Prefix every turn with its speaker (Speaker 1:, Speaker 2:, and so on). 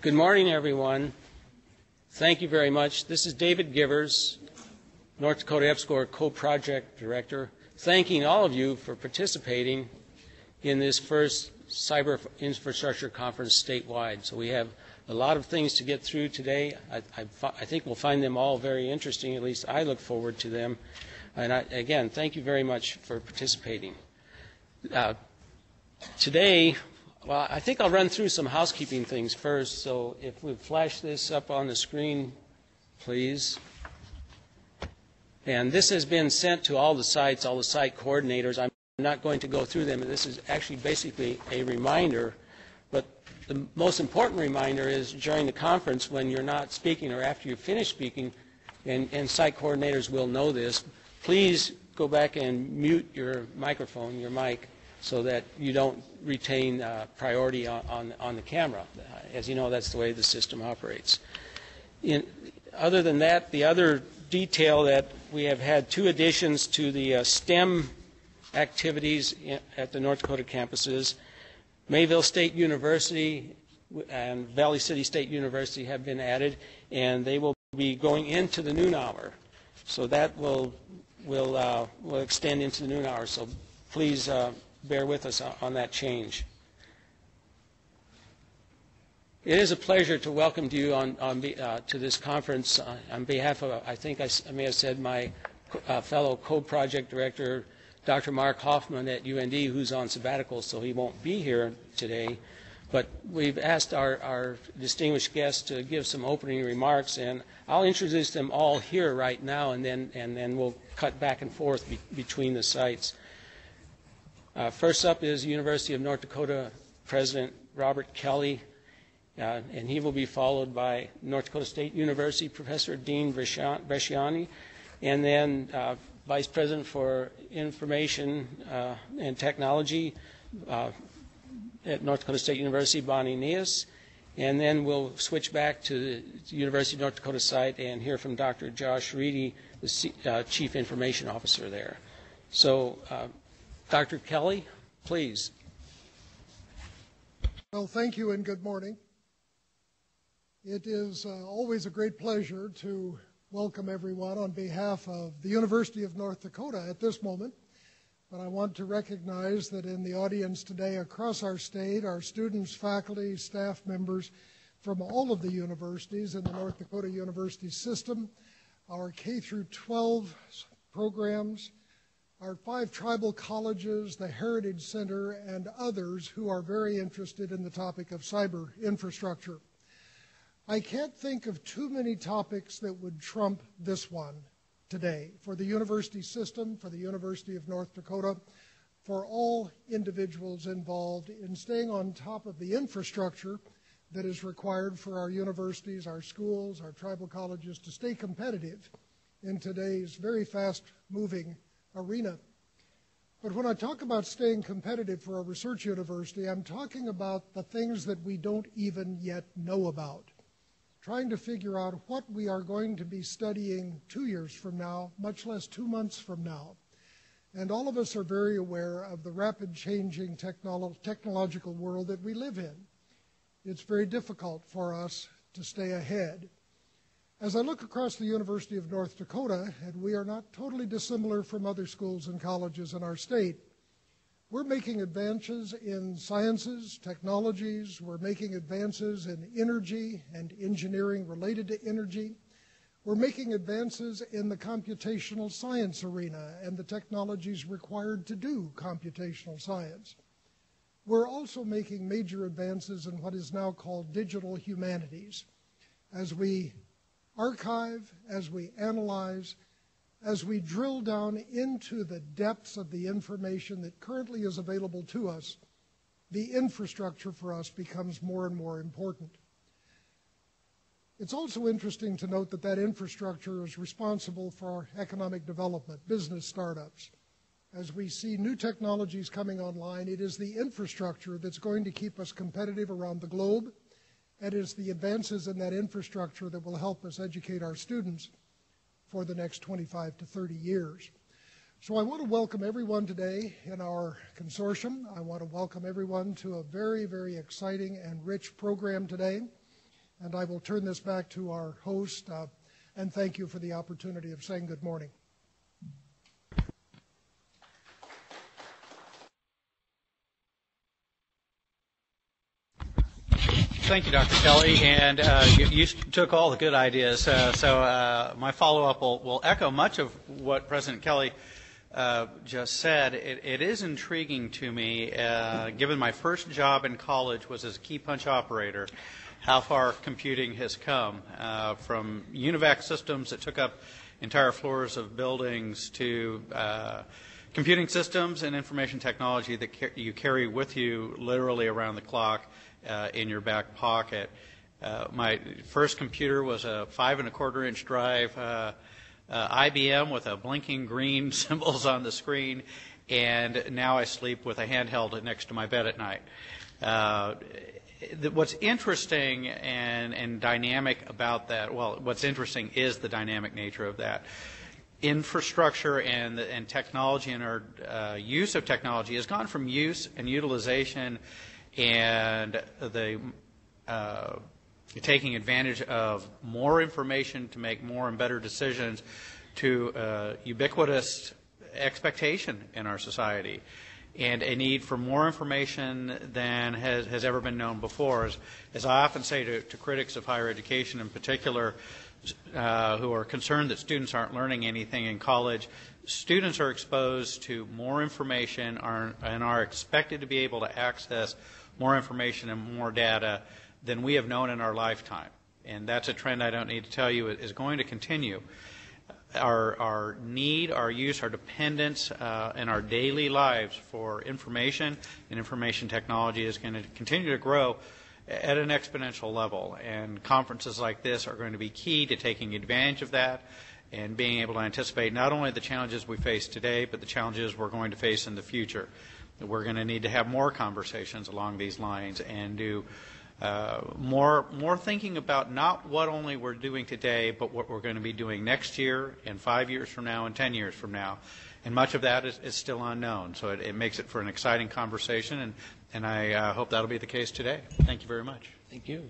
Speaker 1: Good morning, everyone. Thank you very much. This is David Givers, North Dakota EPSCoR Co-Project Director, thanking all of you for participating in this first Cyber Infrastructure Conference statewide. So we have a lot of things to get through today. I think we'll find them all very interesting. At least I look forward to them. And again, thank you very much for participating. Today, well, I think I'll run through some housekeeping things first. So if we flash this up on the screen, please. And this has been sent to all the sites, all the site coordinators. I'm not going to go through them. This is actually basically a reminder. But the most important reminder is during the conference when you're not speaking or after you finish speaking, and site coordinators will know this, please go back and mute your microphone, your mic, so that you don't retain priority on the camera. As you know, that's the way the system operates. Other than that, the other detail that we have had two additions to the STEM activities at the North Dakota campuses. Mayville State University and Valley City State University have been added, and they will be going into the noon hour. So that will extend into the noon hour. So please bear with us on that change. It is a pleasure to welcome you to this conference on behalf of, I think I may have said, my fellow co-project director, Dr. Mark Hoffman at UND, who's on sabbatical, so he won't be here today. But we've asked our distinguished guests to give some opening remarks, and I'll introduce them all here right now, and then we'll cut back and forth between the sites. First up is University of North Dakota President Robert Kelley, and he will be followed by North Dakota State University Professor Dean Bresciani, and then Vice President for Information and Technology at North Dakota State University, Bonnie Neas, and then we'll switch back to the University of North Dakota site and hear from Dr. Josh Reedy, the Chief Information Officer there. So, Dr. Kelley, please.
Speaker 2: Well, thank you and good morning. It is always a great pleasure to welcome everyone on behalf of the University of North Dakota at this moment. But I want to recognize that in the audience today across our state are students, faculty, staff members from all of the universities in the North Dakota University system, our K through 12 programs, our 5 tribal colleges, the Heritage Center, and others who are very interested in the topic of cyber infrastructure. I can't think of too many topics that would trump this one today for the university system, for the University of North Dakota, for all individuals involved in staying on top of the infrastructure that is required for our universities, our schools, our tribal colleges to stay competitive in today's very fast-moving arena. But when I talk about staying competitive for a research university, I'm talking about the things that we don't even yet know about. Trying to figure out what we are going to be studying 2 years from now, much less 2 months from now. And all of us are very aware of the rapid changing technological world that we live in. It's very difficult for us to stay ahead. As I look across the University of North Dakota, and we are not totally dissimilar from other schools and colleges in our state, we're making advances in sciences, technologies. We're making advances in energy and engineering related to energy. We're making advances in the computational science arena and the technologies required to do computational science. We're also making major advances in what is now called digital humanities. As we archive, as we analyze, as we drill down into the depths of the information that currently is available to us, the infrastructure for us becomes more and more important. It's also interesting to note that that infrastructure is responsible for our economic development, business startups. As we see new technologies coming online, it is the infrastructure that's going to keep us competitive around the globe, and it is the advances in that infrastructure that will help us educate our students for the next 25 to 30 years. So I want to welcome everyone today in our consortium. I want to welcome everyone to a very, very exciting and rich program today. And I will turn this back to our host, and thank you for the opportunity of saying good morning.
Speaker 3: Thank you, Dr. Kelley, and you took all the good ideas. So my follow-up will echo much of what President Kelley just said. It is intriguing to me, given my first job in college was as a key punch operator, how far computing has come, from UNIVAC systems that took up entire floors of buildings to computing systems and information technology that you carry with you literally around the clock in your back pocket. My first computer was a 5 1/4-inch drive IBM with a blinking green symbols on the screen, and now I sleep with a handheld next to my bed at night. What's interesting and dynamic about that, well, what's interesting is the dynamic nature of that. Infrastructure and technology and our use of technology has gone from use and utilization and the taking advantage of more information to make more and better decisions to ubiquitous expectation in our society and a need for more information than has ever been known before. As I often say to critics of higher education in particular, who are concerned that students aren't learning anything in college, students are exposed to more information and are expected to be able to access more information and more data than we have known in our lifetime. And that's a trend I don't need to tell you is going to continue. Our need, our use, our dependence in our daily lives for information and information technology is going to continue to grow at an exponential level. And conferences like this are going to be key to taking advantage of that and being able to anticipate not only the challenges we face today, but the challenges we're going to face in the future. We're going to need to have more conversations along these lines and do more thinking about not what only we're doing today, but what we're going to be doing next year and 5 years from now and 10 years from now. And much of that is still unknown. So it makes it for an exciting conversation, and I hope that'll be the case today. Thank you very much.
Speaker 1: Thank you.